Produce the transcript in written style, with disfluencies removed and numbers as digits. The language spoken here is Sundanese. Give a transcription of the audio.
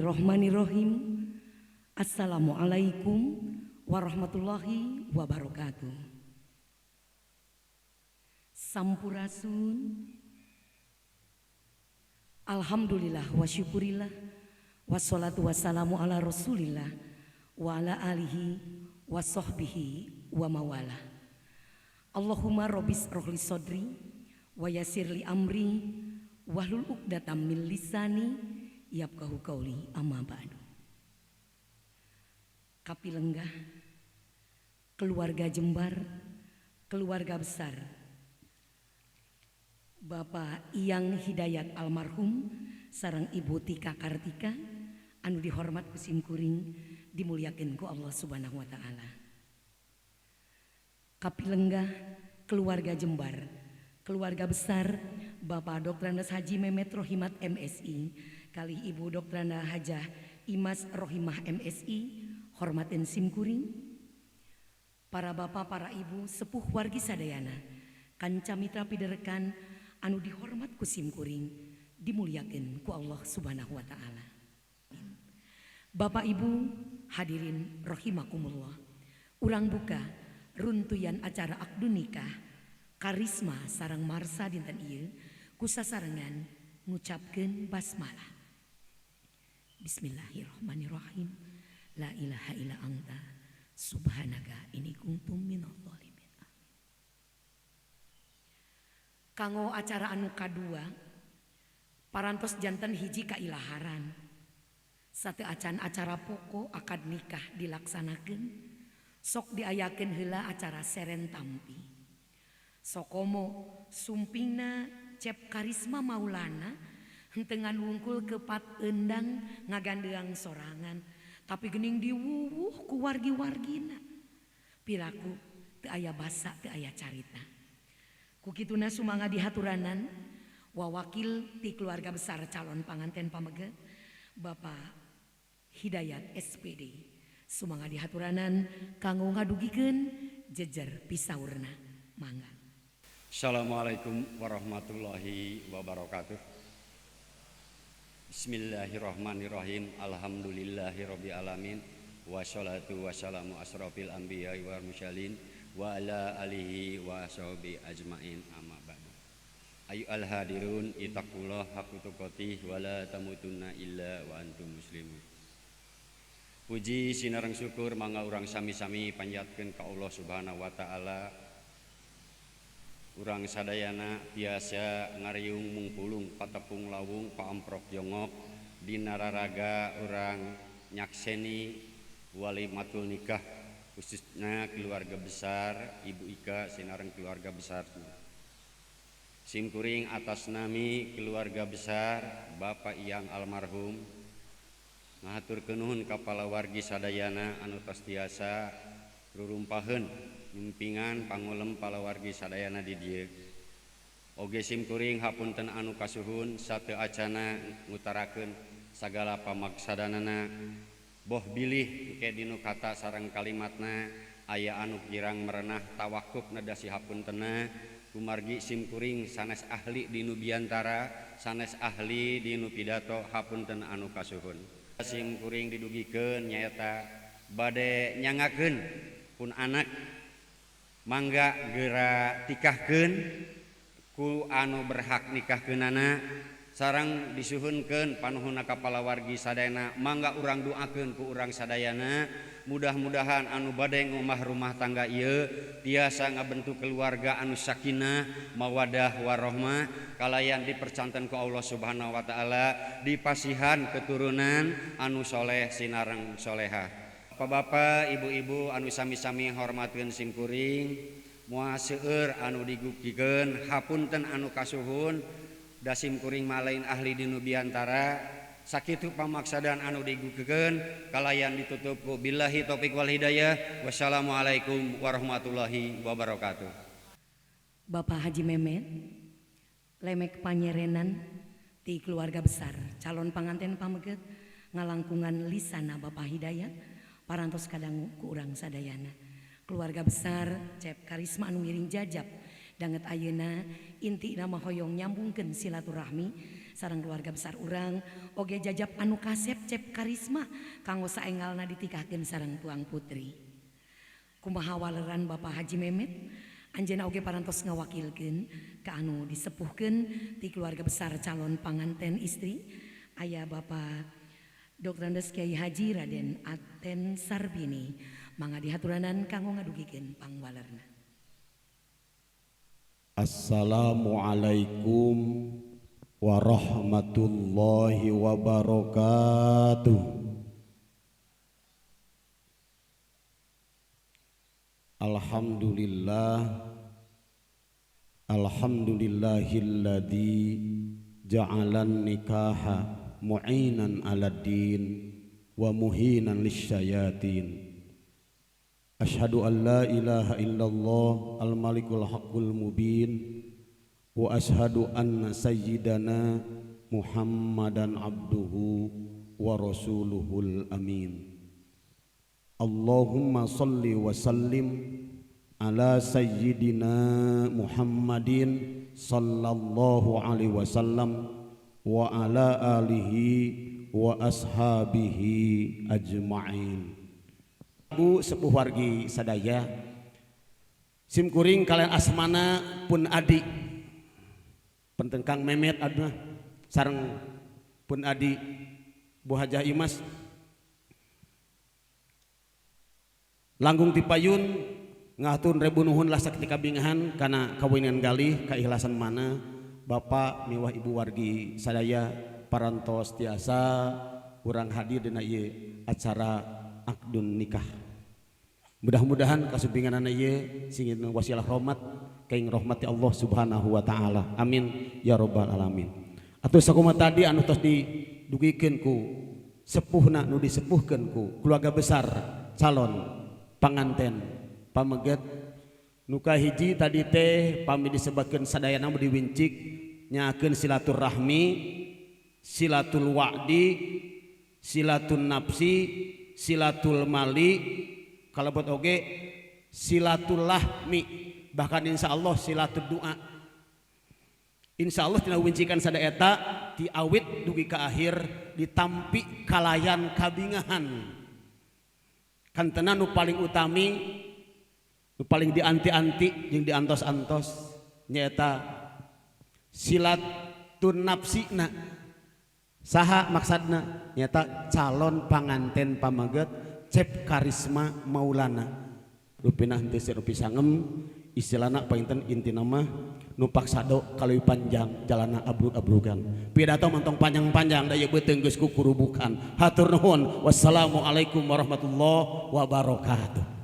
Bismillahirrahmanirrahim. Assalamualaikum warahmatullahi wabarakatuh. Sampurasun. Alhamdulillah wa syukurillah. Wassalatu wassalamu ala rasulillah wa ala alihi wa sahbihi wa mawala. Allahumma rabbis rohli sodri wa yasirli amri wahlul uqdatam min lisani yafqahu qauli amma ba'du. Kapilenggah, keluarga Jembar, keluarga besar Bapak Iyang Hidayat almarhum sareng Ibu Tika Kartika anu dihormat ku simkuring dimuliakeun ku Allah Subhanahu wa taala. Kapilenggah, keluarga Jembar, keluarga besar Bapak Dr. Andes Haji Memet Rohimat MSI kali Ibu Dr. Hajah Imas Rohimah MSI hormatin simkuring, para bapak, para ibu, sepuh wargi sadayana, kanca mitra piderekan anu dihormat ku simkuring, dimuliakeun ku Allah Subhanahu wa taala. Bapak Ibu hadirin rahimakumullah. Urang buka runtuyan acara akdu nikah karisma sareng marsa dinten ieu ku sasarengan ngucapkeun basmalah. Bismillahirrahmanirrahim. La ilaha illa anta subhanaka inni kuntum minadh dhalimin. Kanggo acara anu kadua parantos janten hiji kailaharan. Satu acan acara pokok akad nikah dilaksanakeun sok diayakeun heula acara seren tampi. Sokomo sumpingna cep karisma maulana henteu nganungkul kepat endang ngagandeang sorangan. Tapi gening diwuwuh ku wargi-wargina. Piraku teu aya basa teu aya carita. Ku kituna sumangga dihaturanan wawakil ti keluarga besar calon panganten pamege Bapak Hidayat SPD. Sumangga dihaturanan kanggo ngadugikeun jejer pisaurna. Mangga. Assalamualaikum warahmatullahi wabarakatuh. Bismillahirrahmanirrahim. Alhamdulillahirabbil alamin. Wassalatu wassalamu asrofil anbiya'i wal mursalin wa ala alihi wa sahbihi ajmain amma ba'du. Ayyuhal hadirun ittaqullah haqqa tuqatih wa la tamutunna illa wa antum muslimun. Puji sinareng syukur mangga urang sami-sami panjatkeun ka Allah Subhanahu wa taala. Urang sadayana biasa ngariung mungpulung patepung lawung paamprok jongok dina raraga urang nyakseni walimatul nikah khususnya keluarga besar Ibu Ika sinareng keluarga besar simkuring atas nami keluarga besar Bapak Iyang almarhum ngahaturkeun nuhun ka palawargi sadayana anu tos tiasa rurumpaheun mimpingan pangulem palawargi sadayana di dieu. Oge simkuring hapunten anu kasuhun sateu acana ngutarakeun sagala pamaksadanana boh bilih ke dinu kata sareng kalimatna aya anu kirang merenah tawakuf nedasi hapuntenna kumargi simkuring sanes ahli dinu biantara sanes ahli dinu pidato hapunten anu kasuhun. Simkuring didugikeun nyaeta bade nyangakeun pun anak mangga geura tikahkeun ku anu berhak nikahkeunana sareng disuhunkeun panuhunna ka palawargi sadayana mangga urang doakeun ku urang sadayana mudah-mudahan anu bade ngomah rumah tangga ieu tiasa ngabentuk keluarga anu sakinah mawaddah warahmah kalayan dipercanten ku Allah Subhanahu wa taala dipasihan keturunan anu soleh sinareng solehah. Bapak, ibu-ibu anu sami-sami hormatkeun simkuring moal seueur anu digugikeun hapunten anu kasuhun da simkuring malain ahli dinu biantara sakitu pamaksadan anu digugikeun kalayan ditutup ku billahi taufik wal hidayah. Wassalamualaikum warahmatullahi wabarakatuh. Bapak Haji Memet lemek panyerenan ti keluarga besar calon panganten pameget ngalangkungan lisana Bapak Hidayat parantos kadang ku urang sadayana keluarga besar cep karisma anu ngiring jajab danget ayeuna inti nama hoyong nyambungkeun silaturahmi sareng keluarga besar urang oge jajab anu kasep cep karisma kanggo saengalna ditikahkeun sareng tuang putri. Kumaha waleran Bapak Haji Memet anjeunna oge parantos ngawakilkeun ka anu disepuhkeun ti keluarga besar calon panganten istri aya Bapak Dr. Andes Kiai Haji Raden Aten Sarbini mangga dihaturanan kanggo ngadugikeun pangwalerna. Assalamualaikum warahmatullahi wabarakatuh. Alhamdulillahilladzi ja'alan nikaha mu'inan ala din wa muhinan lisyayatin. Ashhadu an la ilaha illallah al-malikul haqqul mubin wa ashhadu anna sayyidana Muhammadan abduhu wa rasuluhul amin. Allahumma salli wa sallim ala sayyidina Muhammadin sallallahu alaihi wasallam wa ala alihi wa ashabihi ajma'in. Bu sepuh wargi sadaya simkuring kalian asmana pun adi penting Kang Memet adna sareng pun adi Bu Hajah Imas langgung ti payun ngatur rebu nuhun lah saketika bingahan kana kawinan galih kaikhlasan mana Bapak miwah Ibu wargi sadaya parantos tiasa urang hadir dina ieu acara akdun nikah. Mudah-mudahan kasupinganana ieu singin wasilah rahmat kaing rahmati Allah Subhanahu wa taala. Amin ya rabbal alamin. Atuh sakumaha tadi anu tos didugikeun ku sepuhna nu disepuhkeun ku keluarga besar calon panganten pameget nu kahiji tadi teh pami disebutkeun sadayana diwincik nyakeun silaturahmi, silatul wa'di, silatun nafsi, silatul mali, kalebet oge silatul lahmi, bahkan insyaallah silatul doa. Insyaallah tina wincikan sadaeta ti awit dugi ka akhir ditampi kalayan kabingahan. Kantena nu paling utami nu paling dianti-anti jeung diantos-antos nyaeta silatun nafsina. Saha maksudna nyaeta calon panganten pameget cep karisma maulana rupina henteu serupi sangem istilahna painten intina mah nu paksado kaleuwih panjang jalana abrug-abrugan pidato mantong panjang-panjang da ieu beuteung geus kukurubukan hatur nuhun wassalamualaikum warahmatullahi wabarakatuh.